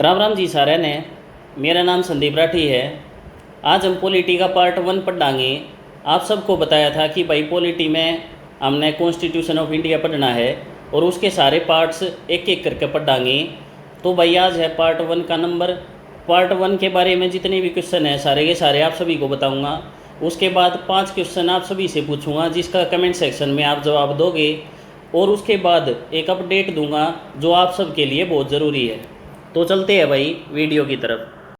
राम राम जी सारे ने। मेरा नाम संदीप राठी है। आज हम पॉलिटी का पार्ट 1 पढ़ाएंगे। आप सबको बताया था कि भाई पॉलिटी में हमने कॉन्स्टिट्यूशन ऑफ इंडिया पढ़ना है और उसके सारे पार्ट्स एक एक करके पढ़ाएंगे। तो भाई आज है पार्ट 1 का नंबर। पार्ट 1 के बारे में जितने भी क्वेश्चन हैं सारे के सारे आप सभी को बताऊंगा। उसके बाद 5 क्वेश्चन आप सभी से पूछूंगा जिसका कमेंट सेक्शन में आप जवाब दोगे, और उसके बाद एक अपडेट दूंगा जो आप सबके लिए बहुत ज़रूरी है। तो चलते हैं भाई वीडियो की तरफ।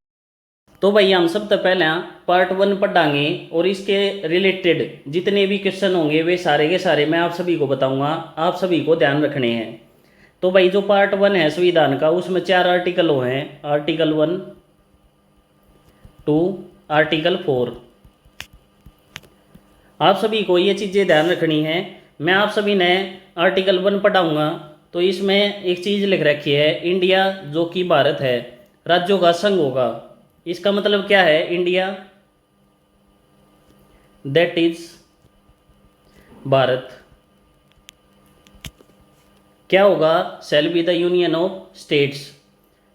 तो भाई हम सबसे पहले पार्ट 1 पढ़ाएंगे और इसके रिलेटेड जितने भी क्वेश्चन होंगे वे सारे के सारे मैं आप सभी को बताऊंगा, आप सभी को ध्यान रखने हैं। तो भाई जो पार्ट 1 है संविधान का, उसमें 4 आर्टिकल हैं। Article 1, 2, article 4। आप सभी को ये चीज़ें ध्यान रखनी है। मैं आप सभी ने आर्टिकल 1 पढ़ाऊँगा तो इसमें एक चीज़ लिख रखी है, इंडिया जो कि भारत है राज्यों का संघ होगा। इसका मतलब क्या है? इंडिया दैट इज भारत क्या होगा? Shall be the union of states.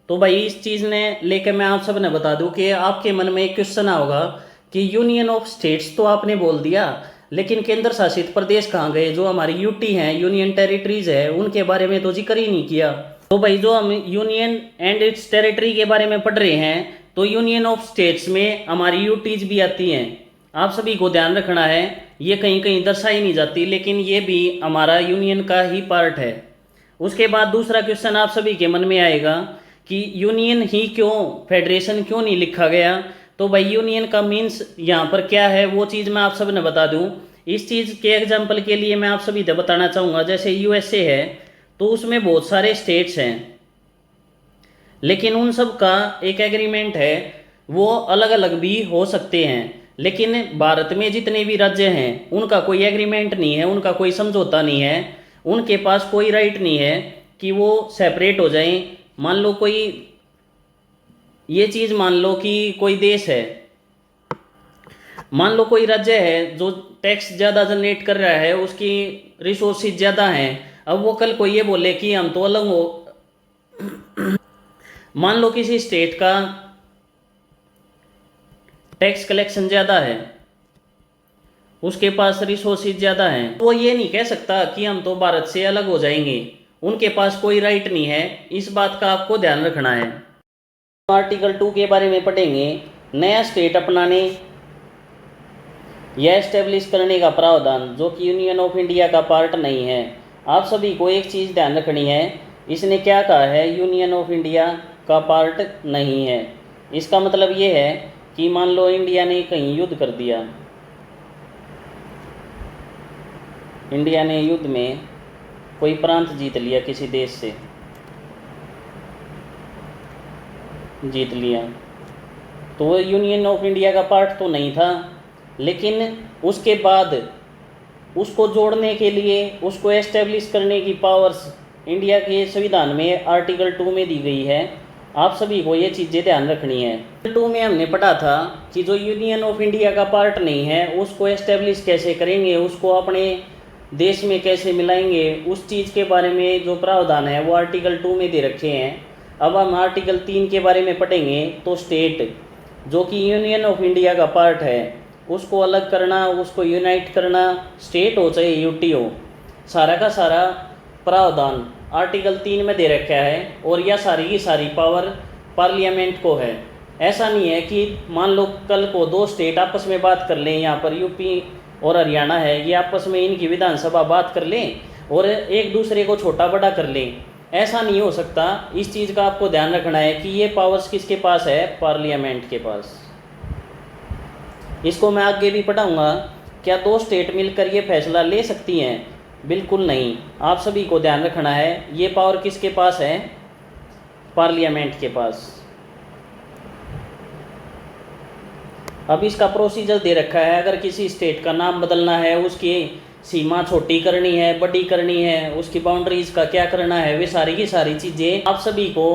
तो भाई इस चीज़ ने लेकर मैं आप सब ने बता दूं कि आपके मन में एक क्वेश्चन होगा कि यूनियन ऑफ स्टेट्स तो आपने बोल दिया, लेकिन केंद्र शासित प्रदेश कहाँ गए? जो हमारी यूटी हैं, यूनियन टेरिटरीज है, उनके बारे में तो जिक्र ही नहीं किया। तो भाई जो हम यूनियन एंड इट्स टेरिटरी के बारे में पढ़ रहे हैं तो यूनियन ऑफ स्टेट्स में हमारी यूटीज भी आती हैं। आप सभी को ध्यान रखना है, ये कहीं कहीं दर्शाई नहीं जाती लेकिन ये भी हमारा यूनियन का ही पार्ट है। उसके बाद दूसरा क्वेश्चन आप सभी के मन में आएगा कि यूनियन ही क्यों, फेडरेशन क्यों नहीं लिखा गया? तो भाई यूनियन का मीन्स यहाँ पर क्या है वो चीज़ मैं आप सब ने बता दूँ। इस चीज़ के एग्जाम्पल के लिए मैं आप सभी से बताना चाहूँगा, जैसे यूएसए है तो उसमें बहुत सारे स्टेट्स हैं लेकिन उन सब का एक एग्रीमेंट है, वो अलग अलग भी हो सकते हैं। लेकिन भारत में जितने भी राज्य हैं उनका कोई एग्रीमेंट नहीं है, उनका कोई समझौता नहीं है, उनके पास कोई राइट नहीं है कि वो सेपरेट हो जाएं। मान लो कोई ये चीज़ मान लो कि कोई देश है, मान लो कोई राज्य है जो टैक्स ज़्यादा जनरेट कर रहा है, उसकी रिसोर्सेज ज़्यादा हैं। अब वो कल को ये बोले कि हम तो अलग हो मान लो किसी स्टेट का टैक्स कलेक्शन ज़्यादा है, उसके पास रिसोर्सेज ज़्यादा हैं, तो वो ये नहीं कह सकता कि हम तो भारत से अलग हो जाएंगे। उनके पास कोई राइट नहीं है, इस बात का आपको ध्यान रखना है। आर्टिकल 2 के बारे में पढ़ेंगे। नया स्टेट अपनाने यह एस्टेब्लिश करने का प्रावधान जो कि यूनियन ऑफ इंडिया का पार्ट नहीं है। आप सभी को एक चीज़ ध्यान रखनी है, इसने क्या कहा है? यूनियन ऑफ इंडिया का पार्ट नहीं है। इसका मतलब ये है कि मान लो इंडिया ने कहीं युद्ध कर दिया, इंडिया ने युद्ध में कोई प्रांत जीत लिया, किसी देश से जीत लिया, तो वो यूनियन ऑफ इंडिया का पार्ट तो नहीं था। लेकिन उसके बाद उसको जोड़ने के लिए, उसको एस्टेब्लिश करने की पावर्स इंडिया के संविधान में आर्टिकल 2 में दी गई है। आप सभी को ये चीज़ें ध्यान रखनी है। आर्टिकल 2 में हमने पढ़ा था कि जो यूनियन ऑफ इंडिया का पार्ट नहीं है उसको एस्टेब्लिश कैसे करेंगे, उसको अपने देश में कैसे मिलाएंगे, उस चीज़ के बारे में जो प्रावधान है वो आर्टिकल 2 में दे रखे हैं। अब हम आर्टिकल 3 के बारे में पढ़ेंगे। तो स्टेट जो कि यूनियन ऑफ इंडिया का पार्ट है उसको अलग करना, उसको यूनाइट करना, स्टेट हो चाहे यूटी हो, सारा का सारा प्रावधान आर्टिकल 3 में दे रखा है। और यह सारी की सारी पावर पार्लियामेंट को है। ऐसा नहीं है कि मान लो कल को 2 स्टेट आपस में बात कर लें, यहाँ पर यूपी और हरियाणा है, ये आपस में इनकी विधानसभा बात कर लें और एक दूसरे को छोटा बड़ा कर लें। ऐसा नहीं हो सकता। इस चीज़ का आपको ध्यान रखना है कि ये पावर्स किसके पास है? पार्लियामेंट के पास। इसको मैं आगे भी पढ़ाऊंगा। क्या 2 स्टेट मिलकर ये फैसला ले सकती हैं? बिल्कुल नहीं। आप सभी को ध्यान रखना है, ये पावर किसके पास है? पार्लियामेंट के पास। अब इसका प्रोसीजर दे रखा है, अगर किसी स्टेट का नाम बदलना है, उसकी सीमा छोटी करनी है, बड़ी करनी है, उसकी बाउंड्रीज का क्या करना है, वे सारी की सारी चीज़ें आप सभी को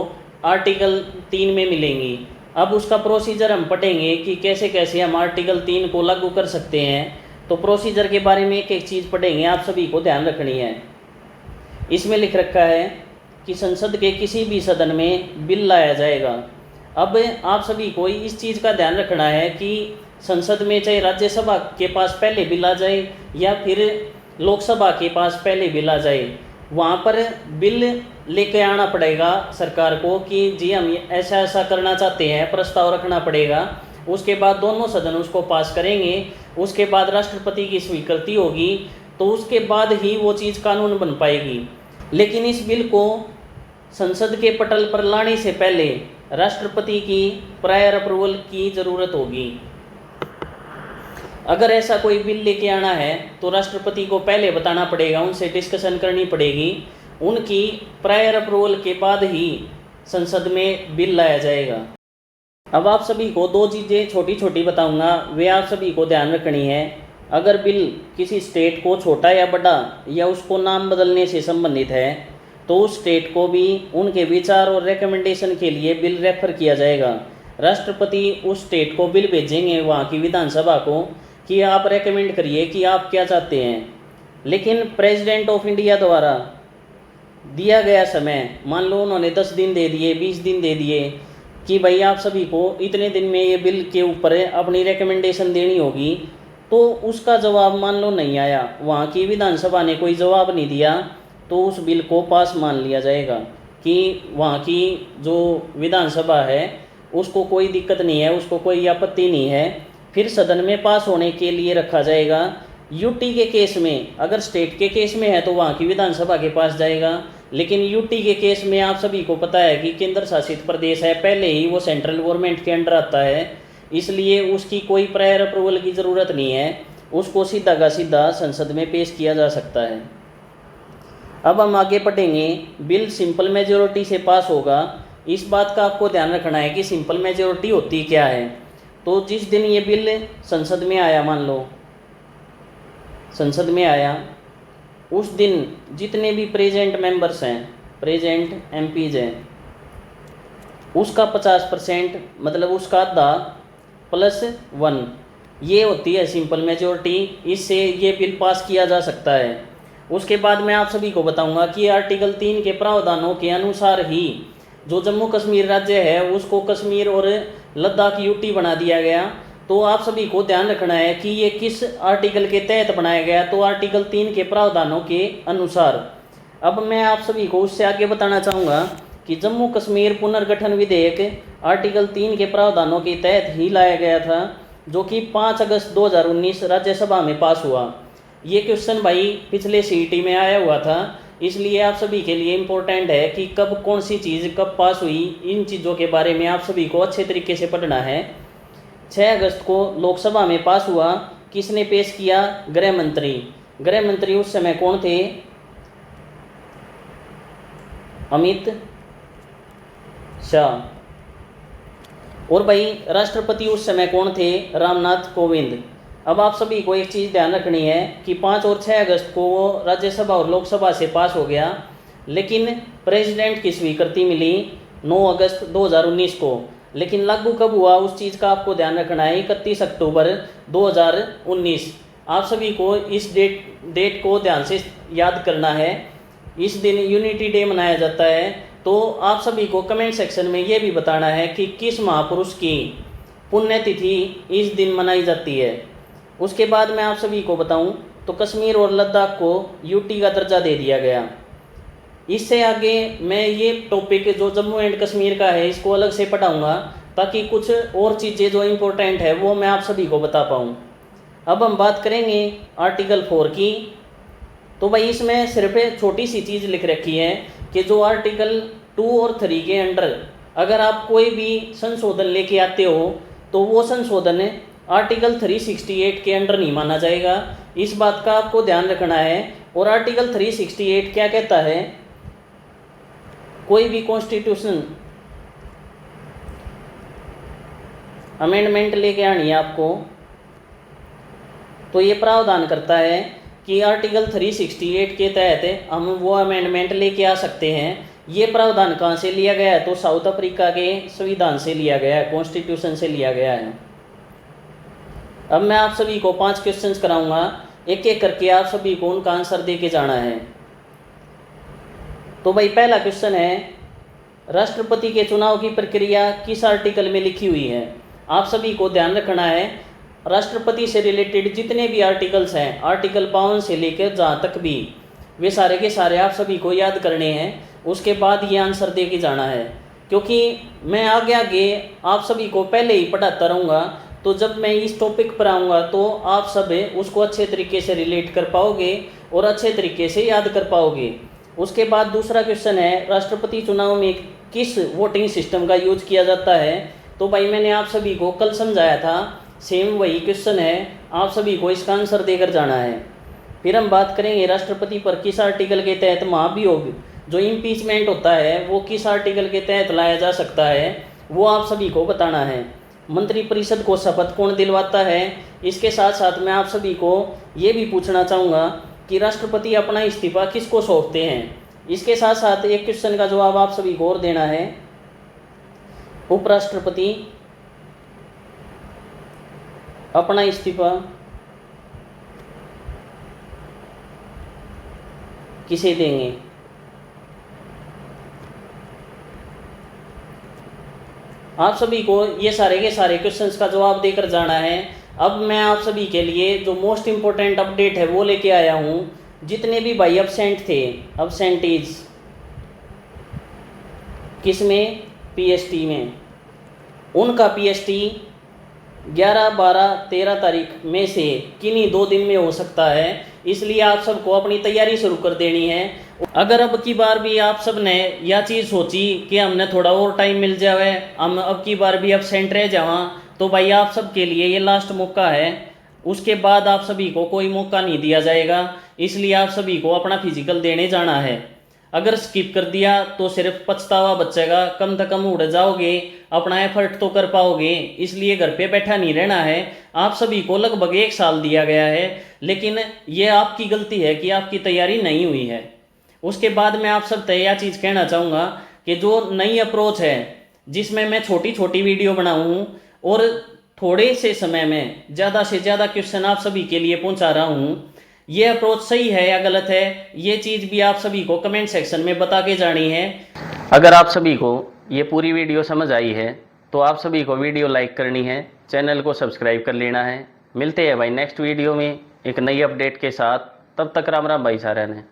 आर्टिकल 3 में मिलेंगी। अब उसका प्रोसीजर हम पढ़ेंगे कि कैसे कैसे हम आर्टिकल 3 को लागू कर सकते हैं। तो प्रोसीजर के बारे में एक एक चीज़ पढ़ेंगे, आप सभी को ध्यान रखनी है। इसमें लिख रखा है कि कि संसद के किसी भी सदन में बिल लाया जाएगा। अब आप सभी को इस चीज़ का ध्यान रखना है कि संसद में चाहे राज्यसभा के पास पहले बिल आ जाए या फिर लोकसभा के पास पहले बिल आ जाए, वहाँ पर बिल लेके आना पड़ेगा सरकार को कि जी हम ऐसा ऐसा करना चाहते हैं, प्रस्ताव रखना पड़ेगा। उसके बाद दोनों सदन उसको पास करेंगे, उसके बाद राष्ट्रपति की स्वीकृति होगी, तो उसके बाद ही वो चीज़ कानून बन पाएगी। लेकिन इस बिल को संसद के पटल पर लाने से पहले राष्ट्रपति की प्रायर अप्रूवल की ज़रूरत होगी। अगर ऐसा कोई बिल लेके आना है तो राष्ट्रपति को पहले बताना पड़ेगा, उनसे डिस्कशन करनी पड़ेगी, उनकी प्रायर अप्रूवल के बाद ही संसद में बिल लाया जाएगा। अब आप सभी को दो चीज़ें छोटी छोटी बताऊंगा, वे आप सभी को ध्यान रखनी है। अगर बिल किसी स्टेट को छोटा या बड़ा या उसको नाम बदलने से संबंधित है तो उस स्टेट को भी उनके विचार और रिकमेंडेशन के लिए बिल रेफर किया जाएगा। राष्ट्रपति उस स्टेट को बिल भेजेंगे वहाँ की विधानसभा को कि आप रेकमेंड करिए कि आप क्या चाहते हैं। लेकिन प्रेसिडेंट ऑफ इंडिया द्वारा दिया गया समय, मान लो उन्होंने 10 दिन दे दिए, 20 दिन दे दिए कि भाई आप सभी को इतने दिन में ये बिल के ऊपर अपनी रिकमेंडेशन देनी होगी, तो उसका जवाब मान लो नहीं आया, वहाँ की विधानसभा ने कोई जवाब नहीं दिया, तो उस बिल को पास मान लिया जाएगा कि वहाँ की जो विधानसभा है उसको कोई दिक्कत नहीं है, उसको कोई आपत्ति नहीं है, फिर सदन में पास होने के लिए रखा जाएगा। यूटी के केस में, अगर स्टेट के केस में है तो वहाँ की विधानसभा के पास जाएगा, लेकिन यूटी के केस में आप सभी को पता है कि केंद्र शासित प्रदेश है, पहले ही वो सेंट्रल गवर्नमेंट के अंडर आता है, इसलिए उसकी कोई प्रायर अप्रूवल की ज़रूरत नहीं है, उसको सीधा का सीधा संसद में पेश किया जा सकता है। अब हम आगे पढ़ेंगे। बिल सिंपल मेजोरिटी से पास होगा। इस बात का आपको ध्यान रखना है कि सिंपल मेजोरिटी होती क्या है। तो जिस दिन ये बिल संसद में आया, मान लो संसद में आया, उस दिन जितने भी प्रेजेंट मेंबर्स हैं, प्रेजेंट एमपीज हैं, उसका 50%, मतलब उसका आधा +1, ये होती है सिंपल मेजोरिटी। इससे ये बिल पास किया जा सकता है। उसके बाद मैं आप सभी को बताऊंगा कि आर्टिकल 3 के प्रावधानों के अनुसार ही जो जम्मू कश्मीर राज्य है उसको कश्मीर और लद्दाख यूटी बना दिया गया। तो आप सभी को ध्यान रखना है कि ये किस आर्टिकल के तहत बनाया गया, तो आर्टिकल 3 के प्रावधानों के अनुसार। अब मैं आप सभी को उससे आगे बताना चाहूँगा कि जम्मू कश्मीर पुनर्गठन विधेयक आर्टिकल 3 के प्रावधानों के तहत ही लाया गया था, जो कि 5 अगस्त 2019 राज्यसभा में पास हुआ। ये क्वेश्चन भाई पिछले सीईटी में आया हुआ था, इसलिए आप सभी के लिए इम्पोर्टेंट है कि कब कौन सी चीज़ कब पास हुई, इन चीज़ों के बारे में आप सभी को अच्छे तरीके से पढ़ना है। 6 अगस्त को लोकसभा में पास हुआ। किसने पेश किया? गृह मंत्री। गृह मंत्री उस समय कौन थे? अमित शाह। और भाई राष्ट्रपति उस समय कौन थे? रामनाथ कोविंद। अब आप सभी को एक चीज़ ध्यान रखनी है कि 5 और 6 अगस्त को वो राज्यसभा और लोकसभा से पास हो गया, लेकिन प्रेसिडेंट की स्वीकृति मिली 9 अगस्त 2019 को। लेकिन लागू कब हुआ उस चीज़ का आपको ध्यान रखना है, 31 अक्टूबर 2019। आप सभी को इस डेट को ध्यान से याद करना है। इस दिन यूनिटी डे मनाया जाता है। तो आप सभी को कमेंट सेक्शन में ये भी बताना है कि किस महापुरुष की पुण्यतिथि इस दिन मनाई जाती है। उसके बाद मैं आप सभी को बताऊं तो कश्मीर और लद्दाख को यूटी का दर्जा दे दिया गया। इससे आगे मैं ये टॉपिक जो जम्मू एंड कश्मीर का है इसको अलग से पढ़ाऊंगा, ताकि कुछ और चीज़ें जो इम्पोर्टेंट है वो मैं आप सभी को बता पाऊँ। अब हम बात करेंगे आर्टिकल 4 की। तो भाई इसमें सिर्फ छोटी सी चीज़ लिख रखी है कि जो आर्टिकल 2 और 3 के अंडर अगर आप कोई भी संशोधन लेके आते हो तो वो संशोधन आर्टिकल 368 के अंडर नहीं माना जाएगा। इस बात का आपको ध्यान रखना है। और आर्टिकल 368 क्या कहता है? कोई भी कॉन्स्टिट्यूशन अमेंडमेंट लेके आनी है आपको, तो ये प्रावधान करता है कि आर्टिकल 368 के तहत हम वो अमेंडमेंट लेके आ सकते हैं। ये प्रावधान कहाँ से लिया गया है? तो साउथ अफ्रीका के संविधान से लिया गया है, कॉन्स्टिट्यूशन से लिया गया है। अब मैं आप सभी को 5 क्वेश्चंस कराऊंगा, एक एक करके आप सभी को उनका आंसर दे के जाना है। तो भाई पहला क्वेश्चन है, राष्ट्रपति के चुनाव की प्रक्रिया किस आर्टिकल में लिखी हुई है? आप सभी को ध्यान रखना है, राष्ट्रपति से रिलेटेड जितने भी आर्टिकल्स हैं, आर्टिकल 52 से लेकर जहाँ तक भी, वे सारे के सारे आप सभी को याद करने हैं। उसके बाद ये आंसर दे के जाना है, क्योंकि मैं आगे आगे आप सभी को पहले ही पढ़ाता रहूँगा, तो जब मैं इस टॉपिक पर आऊँगा तो आप सब उसको अच्छे तरीके से रिलेट कर पाओगे और अच्छे तरीके से याद कर पाओगे। उसके बाद दूसरा क्वेश्चन है, राष्ट्रपति चुनाव में किस वोटिंग सिस्टम का यूज किया जाता है? तो भाई मैंने आप सभी को कल समझाया था, सेम वही क्वेश्चन है, आप सभी को इसका आंसर देकर जाना है। फिर हम बात करेंगे राष्ट्रपति पर किस आर्टिकल के तहत महाभियोग जो इम्पीचमेंट होता है वो किस आर्टिकल के तहत लाया जा सकता है, वो आप सभी को बताना है। मंत्रिपरिषद को शपथ कौन दिलवाता है? इसके साथ साथ मैं आप सभी को ये भी पूछना चाहूँगा कि राष्ट्रपति अपना इस्तीफा किसको सौंपते हैं। इसके साथ साथ एक क्वेश्चन का जवाब आप सभी को और देना है, उपराष्ट्रपति अपना इस्तीफा किसे देंगे? आप सभी को ये सारे के सारे क्वेश्चंस का जवाब देकर जाना है। अब मैं आप सभी के लिए जो मोस्ट इम्पोर्टेंट अपडेट है वो लेके आया हूँ। जितने भी भाई एब्सेंट थे, एब्सेंटीज किस में? पीएसटी में, उनका पीएसटी 11, 12, 13 तारीख में से किन्हीं 2 दिन में हो सकता है, इसलिए आप सबको अपनी तैयारी शुरू कर देनी है। अगर अब की बार भी आप सब ने यह चीज़ सोची कि हमने थोड़ा और टाइम मिल जाए, हम अब की बार भी एब्सेंट रह जावा, तो भाई आप सब के लिए ये लास्ट मौका है। उसके बाद आप सभी को कोई मौका नहीं दिया जाएगा, इसलिए आप सभी को अपना फिजिकल देने जाना है। अगर स्किप कर दिया तो सिर्फ पछतावा बचेगा, कम से कम उड़ जाओगे, अपना एफर्ट तो कर पाओगे, इसलिए घर पे बैठा नहीं रहना है। आप सभी को लगभग 1 साल दिया गया है, लेकिन ये आपकी गलती है कि आपकी तैयारी नहीं हुई है। उसके बाद मैं आप सब यह चीज़ कहना चाहूँगा कि जो नई अप्रोच है जिसमें मैं छोटी छोटी वीडियो बनाऊँ और थोड़े से समय में ज़्यादा से ज़्यादा क्वेश्चन आप सभी के लिए पहुँचा रहा हूँ, ये अप्रोच सही है या गलत है, ये चीज़ भी आप सभी को कमेंट सेक्शन में बता के जानी है। अगर आप सभी को ये पूरी वीडियो समझ आई है तो आप सभी को वीडियो लाइक करनी है, चैनल को सब्सक्राइब कर लेना है। मिलते हैं भाई नेक्स्ट वीडियो में एक नई अपडेट के साथ, तब तक राम राम भाई सारे ने।